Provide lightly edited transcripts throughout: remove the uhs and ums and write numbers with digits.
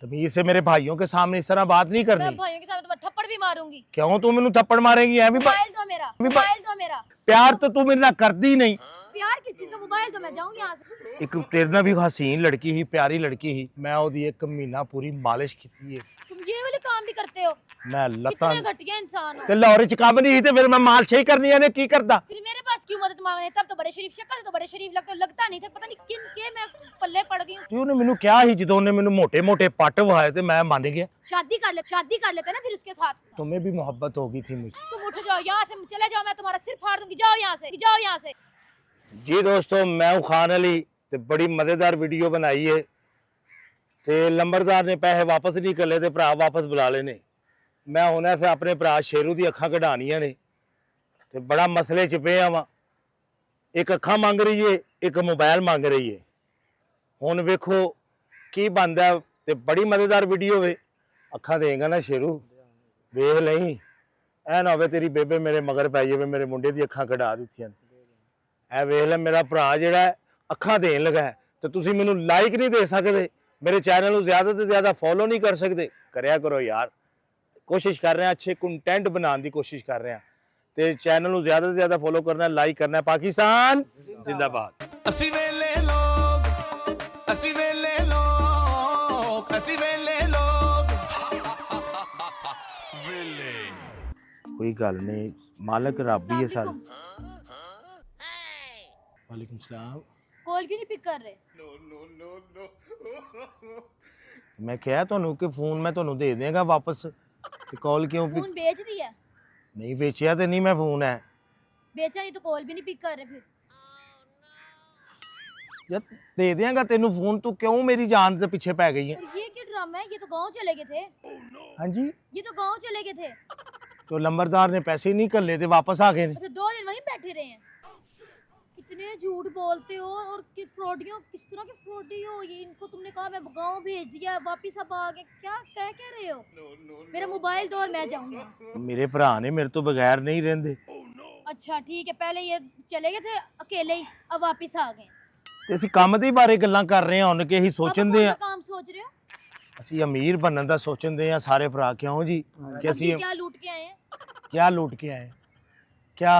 तमीज से मेरे भाइयों के सामने इस तरह बात नहीं करनी। मैं भाइयों के सामने तो मैं थप्पड़ भी मारूंगी। क्यों तू मैनू थप्पड़ मारेगी? मोबाइल दो मेरा, मोबाइल दो मेरा। प्यार तो तू मेरे नाल करदी नहीं। प्यार किस चीज का? मोबाइल दो, मैं जाऊंगी यहाँ से। एक तेरे नाल भी हसीन लड़की ही, प्यारी लड़की ही, मैं ओदी एक महीना पूरी मालिश कीती है। तुम ये वाले काम भी करते हो? मैं लता कितने घटिया इंसान हो। ते लाहौर च काम नहीं ते फिर मैं मालिश ही करनी है ने की करदा। फिर मेरे पास क्यों मदद मांगने? तब तो बड़े शरीफ, शक्ल तो बड़े शरीफ लगता नहीं था। पता नहीं किन के मैं पल्ले पड़ गई हूं। तू ने मेनू क्या ही जदों ने मेनू मोटे-मोटे पट वहाए ते मैं मान गया। शादी कर लेते ना फिर उसके साथ। तुम्हें भी मोहब्बत हो गई थी मुझे। तुम उठ जाओ यहाँ से, चले जाओ, मैं तुम्हारा सिर फाड़ दूंगी। जाओ यहाँ से, जाओ यहाँ से। जी दोस्तों, मैं हूं खान अली ते बड़ी मजेदार वीडियो बनाई है ते लंबरदार ने पैसे वापस नहीं करले ते भरा वापस बुला लेने। मैं हुणे से अपने भरा शेरू दी अखां कढाणियां ने ते बड़ा मसले च पिया वां। एक अखां मंग रही है, एक मोबाइल मंग रही है। हुण वेखो की बनदा ते बड़ी मजेदार वीडियो वे। अखां देगा ना शेरू, वेख लई ऐ ना होवे तेरी बेबे मेरे मगर पै जावे, मेरे मुंडे दी अखां कढा दित्तियां। ऐ वेख ले मेरा भरा जिहड़ा अखां देन लगा है ते तुसीं मैनू लाइक नहीं दे सकदे, मेरे चैनल नूं ज़्यादा तो ज़्यादा फॉलो नहीं कर सकते। करया करो यार, कोशिश कर रहे हैं, अच्छे कंटेंट बनाने की कोशिश कर रहे हैं ते चैनल नूं ज़्यादा से ज़्यादा फॉलो करना है, लाइक करना है। पाकिस्तान जिंदाबाद। असी वेले लोग, असी वेले लोग, असी वेले लोग, वेले। कोई गल नहीं, मालिक रब ही है सारे। वालेकुम सलाम। कॉल क्यों नहीं पिक कर रहे? मैं कहा तुहानू कि फोन मैं तुहानू दे देगा वापस, ते कॉल क्यों फोन बेच दिया? नहीं बेचिया तो नहीं मैं, फोन है बेचा नहीं तो कॉल भी नहीं पिक कर रहे। फिर यार दे देगा तेनू फोन, तू क्यों मेरी जान के पीछे पै गई है? और ये क्या ड्रामा है? ये तो गांव चले गए थे। हाँ जी, ये तो गांव चले गए थे। तो लंबरदार ने पैसे नहीं कर ले थे, वापस आ गए। अच्छा 2 दिन वहीं बैठे रहे हैं। कितने झूठ बोलते हो और फ्रॉडियों, किस तरह के फ्रॉडी हो ये? इनको तुमने कहा मैं गांव भेज दिया, वापिस अब आ गए, क्या कह रहे हो? मेरा मोबाइल दो और मैं जाऊंगी। मेरे भरा ने मेरे तो बगैर नहीं रहंदे। अच्छा ठीक है, पहले ये चले गए थे अकेले ही, अब वापिस आ गए। ਤੇ ਅਸੀਂ ਕੰਮ ਦੇ ਬਾਰੇ ਗੱਲਾਂ ਕਰ ਰਹੇ ਹਾਂ, ਹੁਣ ਕਿ ਅਸੀਂ ਸੋਚਦੇ ਆ, काम सोच रहे हो? ਅਸੀਂ ਅਮੀਰ ਬਣਨ ਦਾ ਸੋਚਦੇ ਆ ਸਾਰੇ ਭਰਾ। ਕਿਉਂ ਜੀ ਕਿ ਅਸੀਂ क्या लूट के आए हैं? क्या लूट के आए? क्या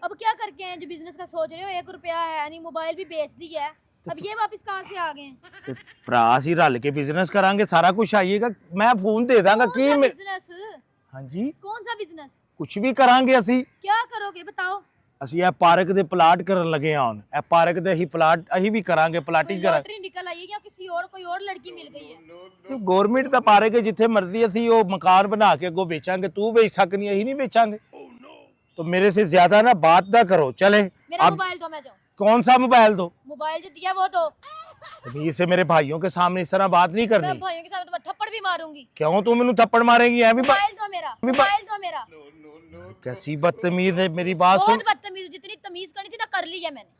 अब क्या करके आए हैं जो बिजनेस का सोच रहे हो? 1 रुपया है नहीं, मोबाइल भी बेच दिया है, अब ये वापस कहाँ से आ गए हैं? ਤੇ ਭਰਾ ਅਸੀਂ ਰਲ ਕੇ ਬਿਜ਼ਨਸ ਕਰਾਂਗੇ, ਸਾਰਾ ਕੁਝ ਆਈਏਗਾ, ਮੈਂ ਫੋਨ ਦੇ ਦਾਂਗਾ। ਕੀ बिजनेस? ਹਾਂਜੀ कौन सा बिजनेस? ਕੁਝ ਵੀ ਕਰਾਂਗੇ ਅਸੀਂ। क्या करोगे बताओ? ਅਸੀਂ ਇਹ ਪਾਰਕ ਦੇ ਪਲਾਟ ਕਰਨ ਲੱਗੇ ਹਾਂ। ਹੁਣ ਇਹ ਪਾਰਕ ਦੇ ਅਸੀਂ ਪਲਾਟ ਅਸੀਂ ਵੀ ਕਰਾਂਗੇ, ਪਲਾਟਿੰਗ ਕਰਾਂਗੇ। लॉटरी निकल आई है या किसी और कोई और लड़की मिल गई है? ਤੇ ਗਵਰਨਮੈਂਟ ਦਾ ਪਾਰਕ ਹੈ, ਜਿੱਥੇ ਮਰਜ਼ੀ ਅਸੀਂ ਉਹ ਮਕਾਨ ਬਣਾ ਕੇ ਅੱਗੋਂ ਵੇਚਾਂਗੇ। ਤੂੰ ਵੇਚ ਸਕਨੀ, ਅਸੀਂ ਨਹੀਂ ਵੇਚਾਂਗੇ। तो मेरे से ज्यादा ना बात ना करो। चले मेरा अब मोबाइल दो, मैं जाऊं। कौन सा मोबाइल दो? मोबाइल जो दिया वो दो। तमीज से मेरे भाइयों के सामने इस तरह बात नहीं मैं करनी। भाइयों के सामने तो मैं थप्पड़ भी मारूंगी। क्यों तू मैनू थप्पड़ मारेगी? मोबाइल दो मेरा, मोबाइल दो मेरा। कैसी बदतमीज है, मेरी बात सुन। बहुत बदतमीज, जितनी तमीज करनी थी ना कर ली है मैंने।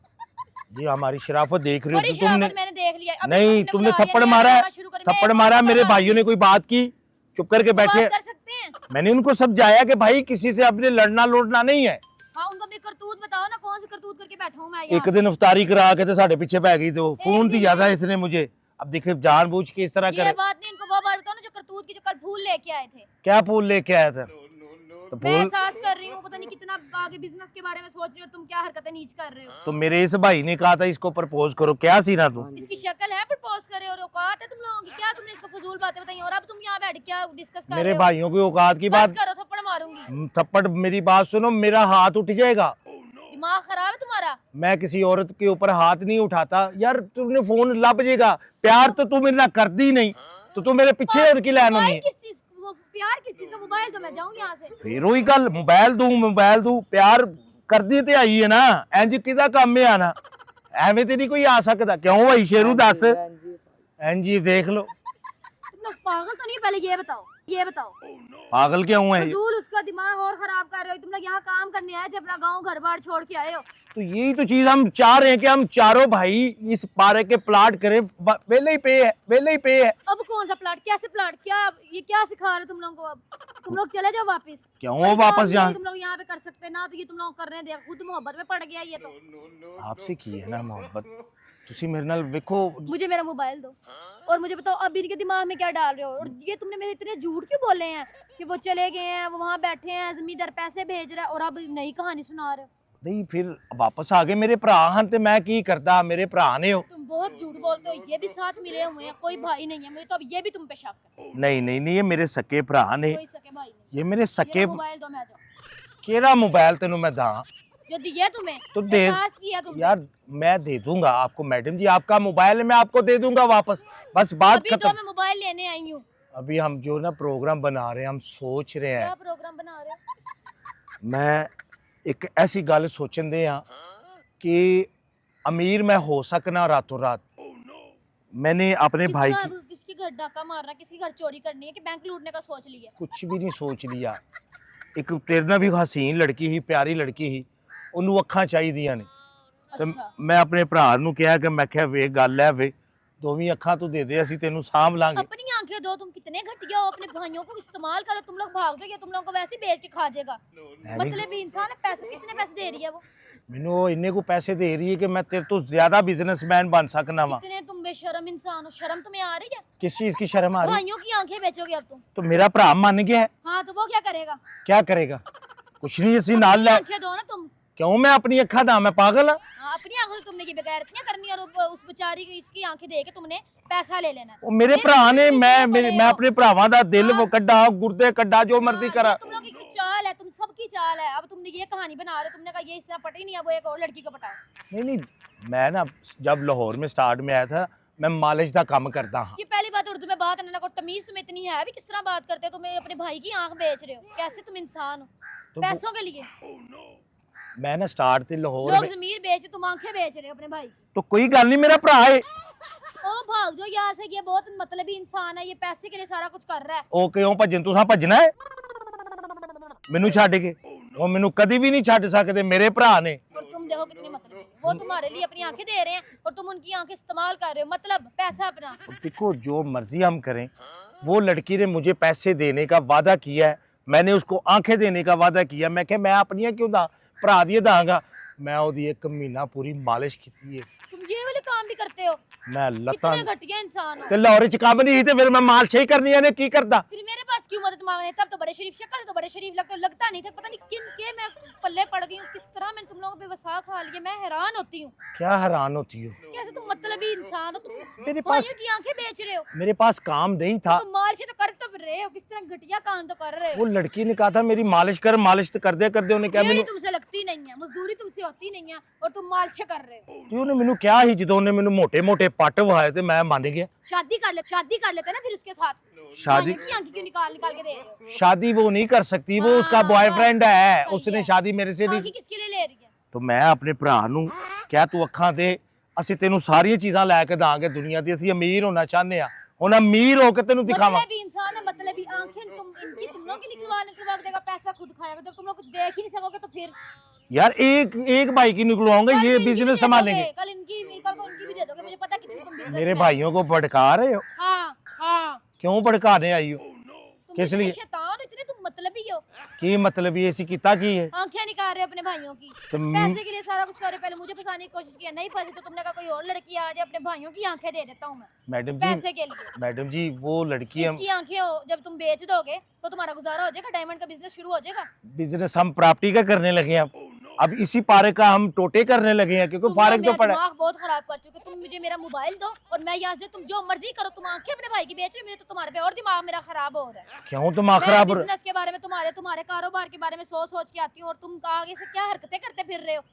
जी हमारी शराफत देख रही बड़ी हो तुमने? शराफत मैंने देख लिया। अभी नहीं तुमने थप्पड़ मारा है, थप्पड़ मारा। मेरे भाइयों ने कोई बात की, चुप करके बैठे। कर सकते हैं। मैंने उनको समझाया कि भाई किसी से अपने लड़ना लोड़ना नहीं है। हाँ उनको अपनी करतूत बताओ ना, कौन सी करतूत करके बैठा हूँ मैं एक दिन इफ्तारी करा के तो साढ़े पीछे पै गई, तो फोन दिया था इसने मुझे। अब देखिए जानबूझ के इस तरह ये करे। बात नहीं, इनको वो बात बताओ ना जो करतूत की, जो कल फूल लेके आए थे। क्या फूल लेके आया था? तो मैं फूल एहसास कर रही हूँ, पता नहीं कितना आगे बिजनेस के बारे में सोच रही हो, तुम क्या हरकतें नीच कर रहे हो। तो मेरे इस भाई ने कहा था इसको प्रपोज करो, क्या सीना तू? इसकी शक्ल है प्रपोज करे और औकात है तुम लोगों की? क्या तुमने इसको फजूल बातें बताई और अब तुम यहाँ बैठ क्या डिस्कस कर मेरे रहे हो? भाइयों की औकात की बस बात करो, थप्पड़ मारूंगी। थप्पड़, मेरी बात सुनो, मेरा हाथ उठ जाएगा। दिमाग खराब है तुम्हारा? मैं किसी औरत के ऊपर हाथ नहीं उठाता यार। तुमने फोन लब जाएगा। प्यार तो तू मेरे ना करती नहीं, तो तू मेरे पीछे उनकी लाइन मोबाइल नहीं। किस चीज, वो प्यार किस चीज का? मोबाइल तो मैं जाऊंगी यहाँ से। फिर वही गल, मोबाइल दू प्यार कर दी ते आई है ना। इंज किदा काम में आना, एवें ते नहीं कोई आ सकता। क्यों भाई शेरू दस? इंज ही देख लो। तुम लोग पागल तो नहीं? पहले ये बताओ, ये बताओ पागल क्यों है? फजूल उसका दिमाग और खराब कर रहे हो। तुम लोग यहाँ काम करने आए थे, अपना गांव घर बार छोड़ के आए हो। तो यही तो चीज हम चाह रहे हैं कि हम चारों भाई इस पार्क के प्लाट करें। वेले ही पे है, वेले ही पे है। अब कौन सा प्लाट? कैसे प्लाट? क्या ये क्या सिखा रहे तुम लोगों को? अब तुम लोग चले जाओ वापस। क्यों वापस जाए? तुम लोग यहाँ पे कर सकते ना, तो ये तुम लोग कर रहे हैं। खुद मोहब्बत में पड़ गया ये तो। आपसे की है ना मोहब्बत, ਤੁਸੀਂ ਮੇਰੇ ਨਾਲ ਵੇਖੋ। मुझे मेरा मोबाइल दो और मुझे बताओ अब इनके दिमाग में क्या डाल रहे हो। और ये तुमने मेरे इतने झूठ क्यों बोले हैं कि वो चले गए हैं, वो वहाँ बैठे हैं, जमींदार पैसे भेज रहा है और अब नई कहानी सुना रहे हो। नहीं फिर वापस आ गए मेरे भरा हैं ते मैं की करता, मेरे भरा ने हो। तुम बहुत झूठ बोलते हो, ये भी साथ मिले हुए हैं, कोई भाई नहीं है मुझे तो अब ये भी तुम पे शक है। नहीं नहीं नहीं, ये मेरे सके भरा ने, कोई सके भाई नहीं। ये मेरे सके। मेरा मोबाइल दो, मैं जाऊँ। केरा मोबाइल तेनू मैं दा जो दिया तुम्हें तो दे एहसास किया तुमने। यार, मैं दे दूंगा आपको मैडम जी, आपका मोबाइल है मैं आपको दे दूंगा वापस, बस बात अभी तो खत्म। मैं मोबाइल लेने आई हूँ। अभी हम जो ना प्रोग्राम बना रहे हैं, हम सोच रहे हैं, क्या प्रोग्राम बना रहे हो? मैं एक ऐसी गल सोचन दे हाँ कि अमीर मैं हो सकना रातों रात। मैंने अपने भाई की किसके घर डाका मारना, किसके घर चोरी करनी है कि बैंक लूटने का सोच लिया? कुछ भी नहीं सोच लिया। एक तेरे नाल भी हसीन लड़की ही, प्यारी लड़की ही, ਉਹਨੂੰ ਅੱਖਾਂ ਚਾਹੀਦੀਆਂ ਨੇ ਤੇ अच्छा ਮੈਂ ਆਪਣੇ ਭਰਾ ਨੂੰ ਕਿਹਾ ਕਿ ਮੈਂ ਕਿਹਾ ਵੇ ਗੱਲ ਹੈ ਵੇ, ਦੋਵੇਂ ਅੱਖਾਂ ਤੂੰ ਦੇ ਦੇ, ਅਸੀਂ ਤੈਨੂੰ ਸਾਂਭ ਲਾਂਗੇ। अपनी आंखें दो, तुम कितने घटिया हो, अपने भाइयों को इस्तेमाल करो। तुम लोग भाग जाओगे, तुम लोगों को वैसे ही बेच के खा जाएगा। मतलब भी इंसान है, पैसे कितने पैसे दे रही है वो? ਮੈਨੂੰ ਉਹ ਇੰਨੇ ਕੋ ਪੈਸੇ ਦੇ ਰਹੀ ਹੈ ਕਿ मैं तेरे तो ज्यादा बिजनेसमैन बन सकना वा। कितने तुम बेशरम इंसान हो, शर्म तुम्हें आ रही है? किस चीज की शर्म आ रही? भाइयों की आंखें बेचोगे अब तुम? तो मेरा भरा मान गया है, हाँ तो वो क्या करेगा? क्या करेगा? कुछ नहीं, ਅਸੀਂ ਨਾਲ अपनी ਲੈ। आंखें दो ना तुम। क्यों मैं अपनी ਅੱਖਾਂ ਦਾ मैं पागल हां? हाँ, अपनी आंखों से तुमने ये बेगैरतियां करनी और उस बेचारी की इसकी आंखें दे के तुमने पैसा ले लेना। ਉਹ ਮੇਰੇ ਭਰਾ ਨੇ, मैं अपने ਭਰਾਵਾਂ ਦਾ ਦਿਲ वो ਕੱਢਾ, ਗੁਰਦੇ ਕੱਢਾ, जो मर्जी हाँ, करा। ये तुम लोगों की चाल है, तुम सबकी चाल है। अब तुमने ये कहानी बना रहे हो, तुमने कहा ये इससे पटा ही नहीं, अब वो एक और लड़की को पटाओ। नहीं नहीं, मैं ना जब लाहौर में स्टार्ट में आया था, मैं मालिश का काम करता हाँ। ये पहली बात उर्दू में बात करने को तमीज तुम्हें इतनी है भी? किस तरह बात करते हो? तुम्हें अपने भाई की आंख बेच रहे हो, कैसे तुम इंसान हो? तो पैसों के लिए मैं ना स्टार्ट थी लाहौर लोग में, जमीर बेचते, तुम आंखें बेच रहे हो अपने भाई की। तो कोई गल नहीं, मेरा भरा है। ओ भाग जाओ यहाँ से, ये बहुत मतलबी इंसान है, ये पैसे के लिए सारा कुछ कर रहा है। ਉਹ ਕਿਉਂ ਭੱਜਣ, ਤੁਸੀਂ ਭੱਜਣਾ ਹੈ ਮੈਨੂੰ ਛੱਡ ਕੇ? ਉਹ ਮੈਨੂੰ ਕਦੀ ਵੀ ਨਹੀਂ ਛੱਡ ਸਕਦੇ, ਮੇਰੇ ਭਰਾ ਨੇ। और तुम देखो कितनी मतलबी, वो तुम्हारे लिए अपनी आंखें दे रहे हैं और तुम उनकी आंखें इस्तेमाल कर रहे हो, मतलब पैसा अपना। देखो जो मर्जी हम करें, वो लड़की ने मुझे पैसे देने का वादा किया है, मैंने उसको आंखें देने का वादा किया। मैं क्या मैं अपनियां क्यों दा भरा दिए दांगा? मैं ओदी एक महीना पूरी मालिश की है। तुम ये वाले काम भी करते हो? मैं लता कितने घटिया इंसान हो। ते लाहौर च काम नहीं ते फिर मैं मालिश ही करनी है ने की करदा? फिर मेरे पास क्यों मदद मांगने? तब तो बड़े शरीफ, शक्ल तो बड़े शरीफ लगता नहीं था। पता नहीं किन के मैं पल्ले पड़ गई हूँ, किस तरह मैंने तुम लोगों पे वसा खा लिया। मैं हैरान होती हूँ, क्या हैरान होती हो? कैसे तुम मतलबी इंसान हो। तुम मेरे पास भाइयों की आंखें बेच रहे हो, मेरे पास काम नहीं था। तुम मालिश तो कर तो रहे हो, किस तरह घटिया काम तो कर रहे हो। वो लड़की ने कहा था मेरी मालिश कर, मालिश तो कर दे उन्हें क्या मेरी मैंने तुमसे लगती नहीं है, मजदूरी तुमसे होती नहीं है और तुम मालिश कर रहे हो। ਤੇ ਉਹਨੇ ਮੈਨੂੰ ਕਿਹਾ ਸੀ ਜਦੋਂ ਉਹਨੇ ਮੈਨੂੰ ਮੋٹے ਪੱਟ ਵਹਾਏ ਤੇ ਮੈਂ ਮੰਨ ਗਿਆ। शादी कर लेते ना फिर उसके साथ। शादी भाइयों की आंखें क्यों निकाल के दे रहे हो? शादी वो नहीं कर सकती, वो उसका हाँ, बॉयफ्रेंड है, सही उसने है। शादी मेरे से नहीं। आंखें किसके लिए ले रही है? तो मैं अपने ਭਰਾ ਨੂੰ ਕਿਹਾ ਤੂੰ ਅੱਖਾਂ ਤੇ, ਅਸੀਂ ਤੈਨੂੰ ਸਾਰੀਆਂ ਚੀਜ਼ਾਂ ਲੈ ਕੇ ਦਾਂਗੇ ਦੁਨੀਆ ਦੀ, ਅਸੀਂ ਅਮੀਰ ਹੋਣਾ ਚਾਹੁੰਦੇ ਆ, ਹੁਣ ਅਮੀਰ ਹੋ ਕੇ ਤੈਨੂੰ ਦਿਖਾਵਾਂ। मतलब इंसान है, मतलब आंखें तुम इनकी तुम लोग की निकलवा के देगा, पैसा खुद खाएगा। जब तुम लोग कुछ देख ही नहीं सकोगे तो फिर यार एक भाई की निकलवाऊंगा, कल ये इनकी भी बिजनेस दे संभालेंगे। दोगे, कल उनकी भी दे दोगे। मुझे पता कितनी तुम business मेरे में भाइयों को भड़का रहे हो? हो। हाँ क्यों भड़काने आई हो? तुम किस इतने लिए? शैतान हो, इतने तुम मतलबी हो। की मतलब ये ऐसी किता की है? आंखें निकाल रहे हो अपने भाइयों की, तो पैसे के लिए सारा कुछ कर रहे हो। पहले मुझे फंसाने की कोशिश किया, नहीं फंसी तो तुमने कहा कोई और लड़की आ जाए, अपने भाइयों की आंखें दे देता हूँ मैं मैडम पैसे जी, के लिए। मैडम जी वो लड़की हम इसकी आंखें हो, जब तुम बेच दोगे तो तुम्हारा गुजारा हो जाएगा, डायमंड का बिजनेस शुरू हो जाएगा। बिजनेस हम प्रॉपर्टी का करने लगे हैं, अब इसी पारे का हम टोटे करने लगे हैं क्योंकि तुम फारग तो मेरा पड़ा है। दिमाग बहुत खराब कर चुके। तुम मुझे मेरा मोबाइल दो और मैं यहाँ से, तुम जो मर्जी करो। तुम आंखें अपने भाई की बेच रहे हो, मुझे तो तुम्हारे पे और दिमाग मेरा खराब हो रहा है। क्यों तुम खराब? बिजनेस के बारे में, तुम्हारे कारोबार के बारे में सोच के आती हूँ और तुम आगे से क्या हरकतें करते फिर रहे हो।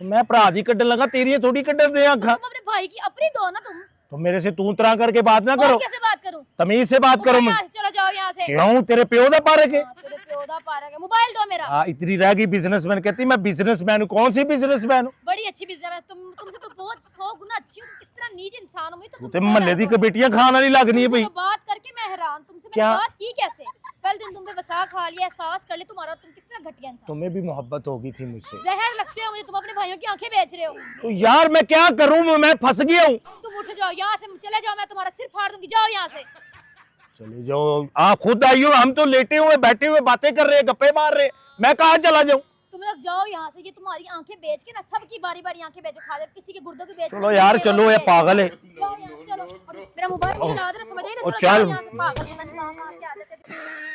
मैं भरा दी कड्डन लगा, तेरी थोड़ी कड्डन दे आंखा। तुम अपने भाई की अपनी दो ना तुम। तो मेरे से तू तरह करके बात ना और करो, कैसे बात करूं? तमीज से बात करो। यहाँ से चलो जाओ यहाँ से। क्यों तेरे प्यो दा पारे के? हाँ, तेरे प्यो दा पारा के। मोबाइल दो मेरा। हाँ इतनी रह गई बिजनेसमैन, कहती मैं बिजनेसमैन हूँ। कौन सी बिजनेसमैन हूँ? बड़ी अच्छी बिजनेस है तुमसे तो बहुत 100 गुना अच्छी हूँ। तुम किस तरह नीच इंसान हो, मुझे तो तू तुम ते बहुत महल्ले दी हैरान हो। कबेटियां खान वाली लगनी है तुमसे भाई। तो बात करके मैं हैरान, तुमसे क्या? मैंने बात की कैसे? कल दिन तुम पे वसा खा लिया, एहसास कर लिया तुम्हारा। तुम किस तरह घटिया इंसान, तुम्हें भी मोहब्बत होगी थी मुझसे। जहर लगते हो मुझे। तुम अपने भाइयों की आंखें बेच रहे हो। तो यार मैं क्या करूँ, मैं फंस गया हूँ। तुम उठ जाओ यहाँ से, चले जाओ, मैं तुम्हारा सिर फाड़ दूंगी। जाओ यहाँ से। चले जाओ, आप खुद आई हो, हम तो लेटे हुए बैठे हुए बातें कर रहे हैं, गप्पे मार रहे हैं, मैं कहाँ चला जाऊँ? तुम तुम लोग जाओ यहाँ से, ये तुम्हारी आंखें बेच के ना, सबकी बारी बारी आंखें बेच के खा जाओ, किसी के गुर्दों की बेच के, चलो यार चलो, ये पागल है। जाओ यहाँ से, चलो। और मेरा मोबाइल नहीं ला दे, समझ आई ना, ओ, चलो चल। यहाँ से, पागल है, कहाँ से आ जाते हैं।